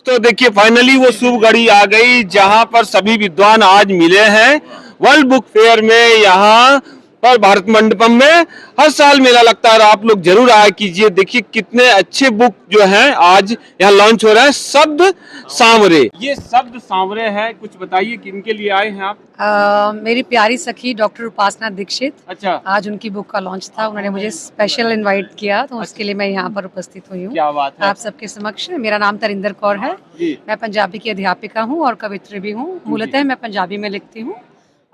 तो देखिए फाइनली वो शुभ घड़ी आ गई जहां पर सभी विद्वान आज मिले हैं वर्ल्ड बुक फेयर में। यहाँ पर भारत मंडपम में हर साल मेला लगता है और आप लोग जरूर आया कीजिए। देखिए कितने अच्छे बुक जो हैं आज यहाँ लॉन्च हो रहा है। शब्द सांवरे, ये शब्द सांवरे है, कुछ बताइए किनके लिए आए हैं आप? मेरी प्यारी सखी डॉक्टर उपासना दीक्षित। अच्छा, आज उनकी बुक का लॉन्च था, उन्होंने मुझे स्पेशल इनवाइट किया तो उसके लिए मैं यहाँ पर उपस्थित हुई हूँ। क्या बात है। आप सबके समक्ष। मेरा नाम तरिंदर कौर है, मैं पंजाबी की अध्यापिका हूँ और कवित्री भी हूँ। मूलतः मैं पंजाबी में लिखती हूँ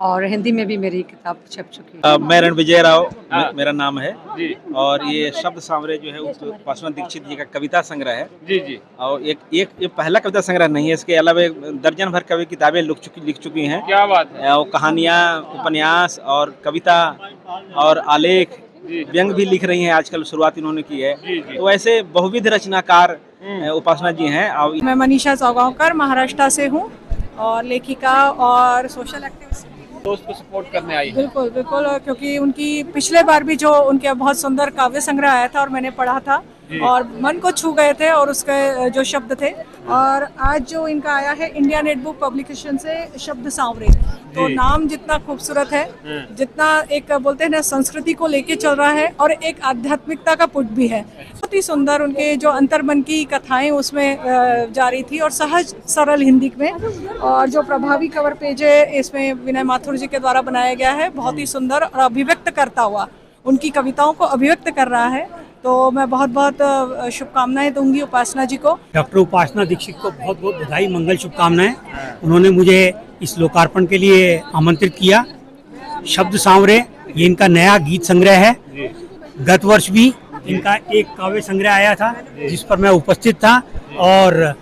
और हिंदी में भी मेरी किताब छप चुकी है। मैं रणविजय राव मेरा नाम है जी। और ये शब्द सांवरे जो है उपासना दीक्षित जी का कविता संग्रह है जी जी। और एक ये पहला कविता संग्रह नहीं है, इसके अलावा दर्जन भर कवि किताबें लिख चुकी हैं। क्या बात है। और कहानियाँ, उपन्यास और कविता और आलेख, व्यंग भी लिख रही हैं। आजकल शुरुआत इन्होंने की है। तो ऐसे बहुविध रचनाकार उपासना जी हैं। मैं मनीषा चौगांवकर महाराष्ट्र से हूँ और लेखिका और सोशल एक्टिविस्ट। दोस्त को सपोर्ट करने आई है। बिल्कुल बिल्कुल, क्योंकि उनकी पिछले बार भी जो उनके बहुत सुंदर काव्य संग्रह आया था और मैंने पढ़ा था और मन को छू गए थे और उसके जो शब्द थे। और आज जो इनका आया है इंडिया नेट बुक पब्लिकेशन से शब्द सांवरे, तो नाम जितना खूबसूरत है, जितना एक बोलते हैं ना संस्कृति को लेके चल रहा है और एक आध्यात्मिकता का पुट भी है। बहुत ही सुंदर उनके जो अंतर्मन की कथाएं उसमें जारी थी और सहज सरल हिंदी में। और जो प्रभावी कवर पेज है इसमें विनय माथुर जी के द्वारा बनाया गया है, बहुत ही सुंदर और अभिव्यक्त करता हुआ उनकी कविताओं को अभिव्यक्त कर रहा है। तो मैं बहुत बहुत शुभकामनाएं दूंगी उपासना जी को। डॉक्टर उपासना दीक्षित को बहुत बहुत बधाई, मंगल शुभकामनाएं। उन्होंने मुझे इस लोकार्पण के लिए आमंत्रित किया। शब्द सांवरे ये इनका नया गीत संग्रह है। गत वर्ष भी इनका एक काव्य संग्रह आया था जिस पर मैं उपस्थित था और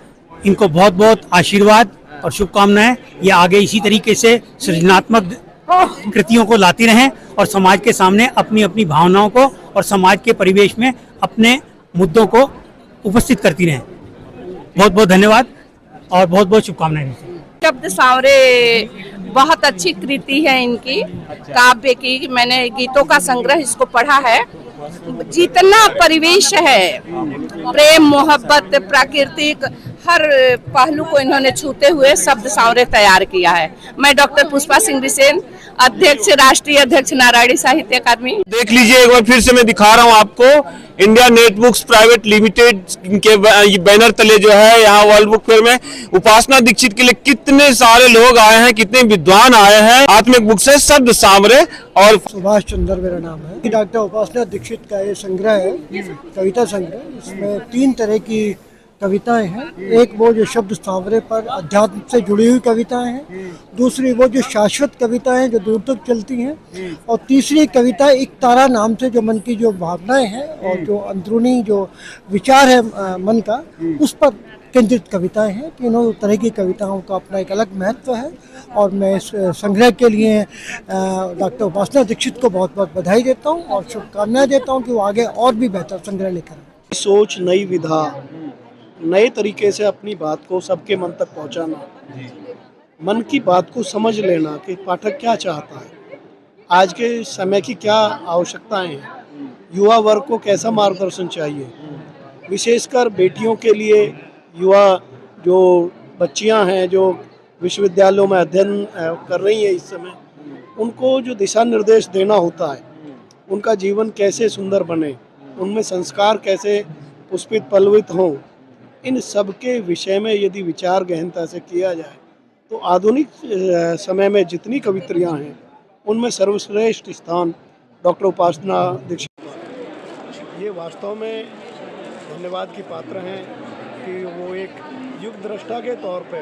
इनको बहुत बहुत आशीर्वाद और शुभकामनाएं। ये आगे इसी तरीके से सृजनात्मक कृतियों को लाती रहें और समाज के सामने अपनी अपनी भावनाओं को और समाज के परिवेश में अपने मुद्दों को उपस्थित करती रहें। बहुत बहुत धन्यवाद और बहुत बहुत शुभकामनाएं। शब्द सांवरे बहुत अच्छी कृति है इनकी काव्य की। मैंने गीतों का संग्रह इसको पढ़ा है। जितना परिवेश है, प्रेम, मोहब्बत, प्राकृतिक हर पहलू को इन्होंने छूते हुए शब्द सांवरे तैयार किया है। मैं डॉक्टर पुष्पा सिंह बिसेन, अध्यक्ष, राष्ट्रीय अध्यक्ष नारायणी साहित्य अकादमी। देख लीजिए एक बार फिर से मैं दिखा रहा हूँ आपको, India net books private limited के बैनर तले जो है यहाँ वर्ल्ड बुक फेयर में उपासना दीक्षित के लिए कितने सारे लोग आए हैं, कितने विद्वान आए हैं। आत्मिक बुक से शब्द सांवरे और सुभाष चंद्र मेरा नाम है। डॉक्टर उपासना दीक्षित का ये संग्रह है, कविता संग्रह। इसमें 3 तरह की कविताएं हैं। एक वो जो शब्द सांवरे पर अध्यात्म से जुड़ी हुई कविताएं हैं, दूसरी वो जो शाश्वत कविताएं जो दूर तक चलती हैं, और तीसरी कविता एक तारा नाम से जो मन की जो भावनाएं हैं और जो अंदरूनी जो विचार है मन का, उस पर केंद्रित कविताएं हैं। तीनों तरह की कविताओं का अपना एक अलग महत्व है और मैं इस संग्रह के लिए डॉक्टर उपासना दीक्षित को बहुत बहुत बधाई देता हूँ और शुभकामनाएं देता हूँ कि वो आगे और भी बेहतर संग्रह लेकर आए। सोच, नई विधा, नए तरीके से अपनी बात को सबके मन तक पहुंचाना, मन की बात को समझ लेना कि पाठक क्या चाहता है, आज के समय की क्या आवश्यकताएं हैं, युवा वर्ग को कैसा मार्गदर्शन चाहिए, विशेषकर बेटियों के लिए, युवा जो बच्चियां हैं जो विश्वविद्यालयों में अध्ययन कर रही हैं इस समय, उनको जो दिशा निर्देश देना होता है, उनका जीवन कैसे सुंदर बने, उनमें संस्कार कैसे पुष्पित पल्लवित हों, इन सब के विषय में यदि विचार गहनता से किया जाए तो आधुनिक समय में जितनी कवित्रियाँ हैं उनमें सर्वश्रेष्ठ स्थान डॉक्टर उपासना दीक्षित। ये वास्तव में धन्यवाद की पात्र हैं कि वो एक युग दृष्टा के तौर पे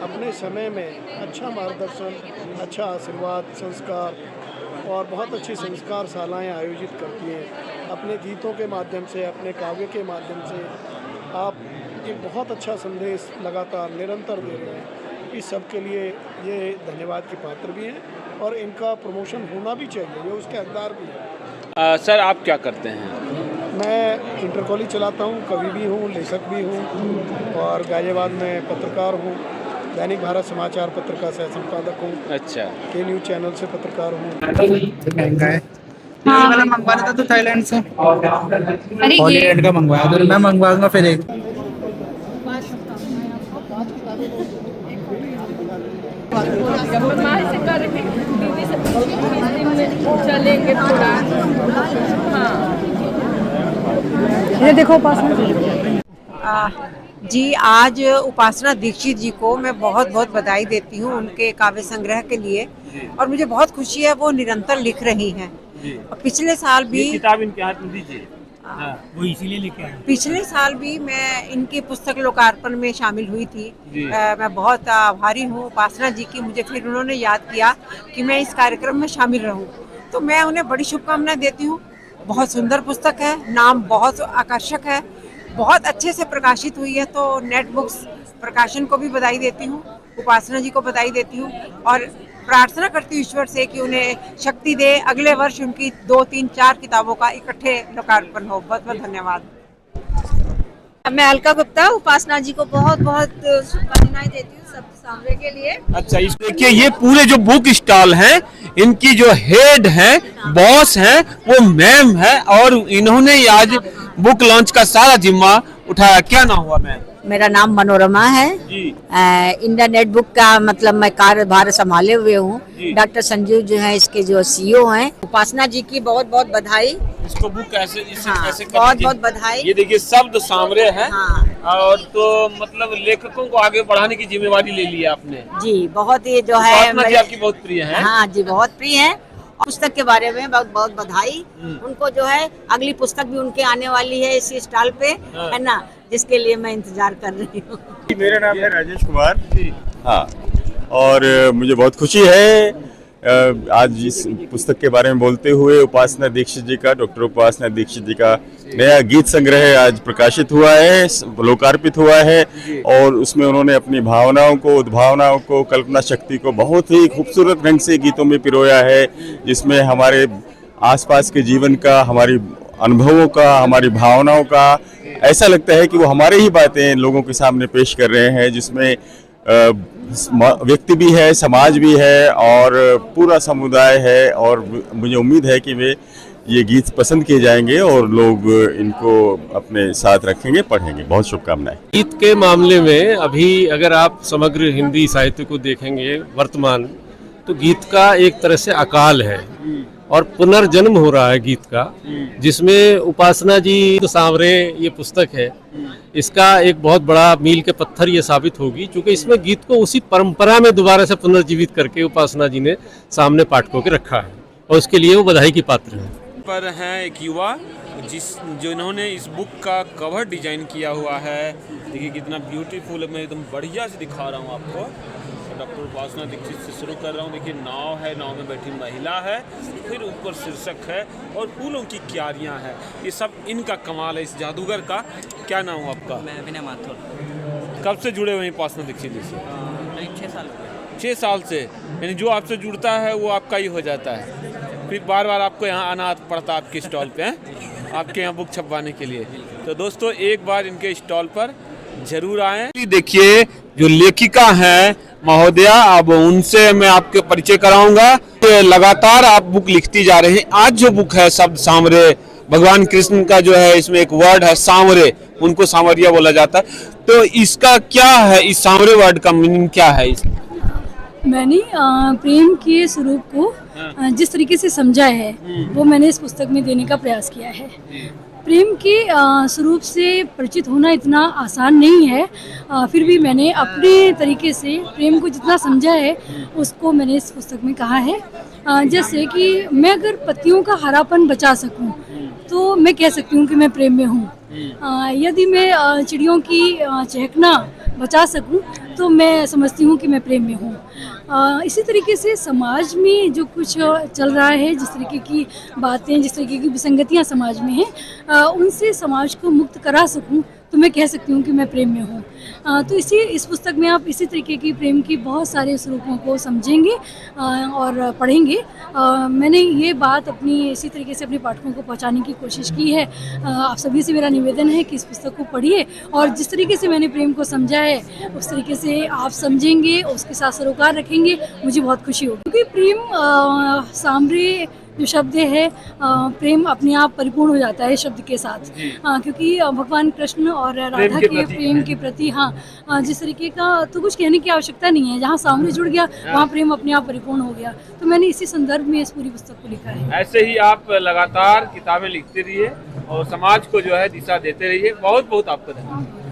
अपने समय में अच्छा मार्गदर्शन, अच्छा आशीर्वाद, संस्कार और बहुत अच्छी संस्कार शालाएँ आयोजित करती हैं। अपने गीतों के माध्यम से, अपने काव्य के माध्यम से आप एक बहुत अच्छा संदेश लगातार निरंतर दे रहे हैं। इस सब के लिए ये धन्यवाद की पात्र भी हैं और इनका प्रमोशन होना भी चाहिए, ये उसके हकदार भी हैं। सर आप क्या करते हैं? मैं इंटर कॉलेज चलाता हूँ, कवि भी हूँ, लेखक भी हूँ और गाजियाबाद में पत्रकार हूँ। दैनिक भारत समाचार पत्र का सह संपादक हूँ। अच्छा। के न्यूज़ चैनल से पत्रकार हूँ। महंगा है। हाँ वाला मंगवाना था तो थाईलैंड से, हॉलीलैंड का मंगवाया तो मैं मंगवाऊंगा फिर एक। चलेंगे थोड़ा। ये देखो उपासना जी, आज उपासना दीक्षित जी को मैं बहुत बहुत बधाई देती हूँ उनके काव्य संग्रह के लिए, और मुझे बहुत खुशी है वो निरंतर लिख रही हैं। और पिछले साल भी किताब इनके हाथ में दीजिए। वो इसीलिए लेके आए। पिछले साल भी मैं इनकी पुस्तक लोकार्पण में शामिल हुई थी। मैं बहुत आभारी हूँ उपासना जी की, मुझे फिर उन्होंने याद किया कि मैं इस कार्यक्रम में शामिल रहूँ, तो मैं उन्हें बड़ी शुभकामनाएं देती हूँ। बहुत सुंदर पुस्तक है, नाम बहुत आकर्षक है, बहुत अच्छे से प्रकाशित हुई है, तो नेट बुक्स प्रकाशन को भी बधाई देती हूँ, उपासना जी को बधाई देती हूँ, और प्रार्थना करती हूँ ईश्वर से कि उन्हें शक्ति दे, अगले वर्ष उनकी 2, 3, 4 किताबों का इकट्ठे लोकार्पण हो। बहुत बहुत धन्यवाद। मैं अलका गुप्ता उपासना जी को बहुत बहुत शुभकामनाएं देती हूँ सब सामने के लिए। अच्छा, इस देखिए ये पूरे जो बुक स्टॉल हैं, इनकी जो हेड है, बॉस है, वो मैम है, और इन्होंने आज बुक लॉन्च का सारा जिम्मा उठाया। क्या नाम हुआ मैम? मेरा नाम मनोरमा है। इंडिया नेट बुक का मतलब मैं कार्यभार संभाले हुए हूँ। डॉक्टर संजीव जो है इसके जो सीईओ हैं। उपासना जी की बहुत बहुत बधाई। इसको बुक कैसे कैसे बहुत बहुत बधाई। ये देखिए शब्द सामरे है। हाँ। और तो मतलब लेखकों को आगे बढ़ाने की जिम्मेवारी ले ली आपने। जी, बहुत ही जो है उपासना जी आपकी बहुत प्रिय है। हाँ जी, बहुत प्रिय है। पुस्तक के बारे में बहुत बहुत बधाई उनको, जो है अगली पुस्तक भी उनके आने वाली है इसी स्टॉल पे, है ना, जिसके लिए मैं इंतजार कर रही हूँ। मेरा नाम है राजेश कुमार। हाँ, और मुझे बहुत खुशी है आज इस पुस्तक के बारे में बोलते हुए। उपासना दीक्षित जी का, डॉक्टर उपासना दीक्षित जी का नया गीत संग्रह आज प्रकाशित हुआ है, लोकार्पित हुआ है, और उसमें उन्होंने अपनी भावनाओं को, उद्भावनाओं को, कल्पना शक्ति को बहुत ही खूबसूरत ढंग से गीतों में पिरोया है, जिसमें हमारे आसपास के जीवन का, हमारी अनुभवों का, हमारी भावनाओं का, ऐसा लगता है कि वो हमारे ही बातें लोगों के सामने पेश कर रहे हैं, जिसमें व्यक्ति भी है, समाज भी है, और पूरा समुदाय है। और मुझे उम्मीद है कि वे ये गीत पसंद किए जाएंगे और लोग इनको अपने साथ रखेंगे, पढ़ेंगे। बहुत शुभकामनाएं। गीत के मामले में अभी अगर आप समग्र हिंदी साहित्य को देखेंगे वर्तमान, तो गीत का एक तरह से अकाल है और पुनर्जन्म हो रहा है गीत का, जिसमें उपासना जी तो सांवरे ये पुस्तक है, इसका एक बहुत बड़ा मील के पत्थर ये साबित होगी, क्योंकि इसमें गीत को उसी परंपरा में दोबारा से पुनर्जीवित करके उपासना जी ने सामने पाठकों के रखा है, और उसके लिए वो बधाई की पात्र हैं। पर हैं एक युवा जिन्होंने इस बुक का कवर डिजाइन किया हुआ है। देखिए कितना ब्यूटीफुल है, मैं एकदम बढ़िया से दिखा रहा हूँ आपको। डॉक्टर उपासना दीक्षित से शुरू कर रहा हूँ। देखिए नाव है, नाव में बैठी महिला है, फिर ऊपर शीर्षक है और फूलों की क्यारियाँ हैं। ये सब इनका कमाल है इस जादूगर का। क्या नाम हो आपका? मैं विनय माथुर। कब से जुड़े हुए हैं उपासना दीक्षित जी से? 6 साल। 6 साल से, यानी जो आपसे जुड़ता है वो आपका ही हो जाता है। फिर बार बार आपको यहाँ आना पड़ता आपके स्टॉल पे, आपके यहाँ बुक छपवाने के लिए। तो दोस्तों एक बार इनके स्टॉल पर जरूर आएं। देखिए जो लेखिका हैं महोदया, अब उनसे मैं आपके परिचय कराऊंगा। लगातार आप बुक लिखती जा रही हैं। आज जो बुक है शब्द सामरे, भगवान कृष्ण का जो है इसमें एक वर्ड है सांवरे, उनको सांवरिया बोला जाता है। तो इसका क्या है, इस सांवरे वर्ड का मीनिंग क्या है? मैंने प्रेम के स्वरूप को जिस तरीके से समझा है वो मैंने इस पुस्तक में देने का प्रयास किया है। प्रेम के स्वरूप से परिचित होना इतना आसान नहीं है, फिर भी मैंने अपने तरीके से प्रेम को जितना समझा है उसको मैंने इस पुस्तक में कहा है। जैसे कि मैं अगर पत्तियों का हरापन बचा सकूं तो मैं कह सकती हूँ कि मैं प्रेम में हूँ। यदि मैं चिड़ियों की चहकना बचा सकूं तो मैं समझती हूँ कि मैं प्रेम में हूँ। इसी तरीके से समाज में जो कुछ चल रहा है, जिस तरीके की बातें, जिस तरीके की विसंगतियाँ समाज में हैं, उनसे समाज को मुक्त करा सकूं तो मैं कह सकती हूँ कि मैं प्रेम में हूँ। तो इस पुस्तक में आप इसी तरीके की प्रेम की बहुत सारे स्वरूपों को समझेंगे और पढ़ेंगे। मैंने ये बात अपनी इसी तरीके से अपने पाठकों को पहुँचाने की कोशिश की है। आप सभी से मेरा निवेदन है कि इस पुस्तक को पढ़िए और जिस तरीके से मैंने प्रेम को समझा है उस तरीके से आप समझेंगे, उसके साथ सरोकार रखेंगे, मुझे बहुत खुशी होगी। क्योंकि प्रेम सांवरे जो शब्द है प्रेम अपने आप परिपूर्ण हो जाता है शब्द के साथ। क्योंकि भगवान कृष्ण और राधा के प्रेम के प्रति जिस तरीके का तो कुछ कहने की आवश्यकता नहीं है, जहाँ सामने जुड़ गया वहाँ प्रेम अपने आप परिपूर्ण हो गया। तो मैंने इसी संदर्भ में इस पूरी पुस्तक को लिखा है। ऐसे ही आप लगातार किताबें लिखते रहिए और समाज को जो है दिशा देते रहिए। बहुत बहुत आपका धन्यवाद।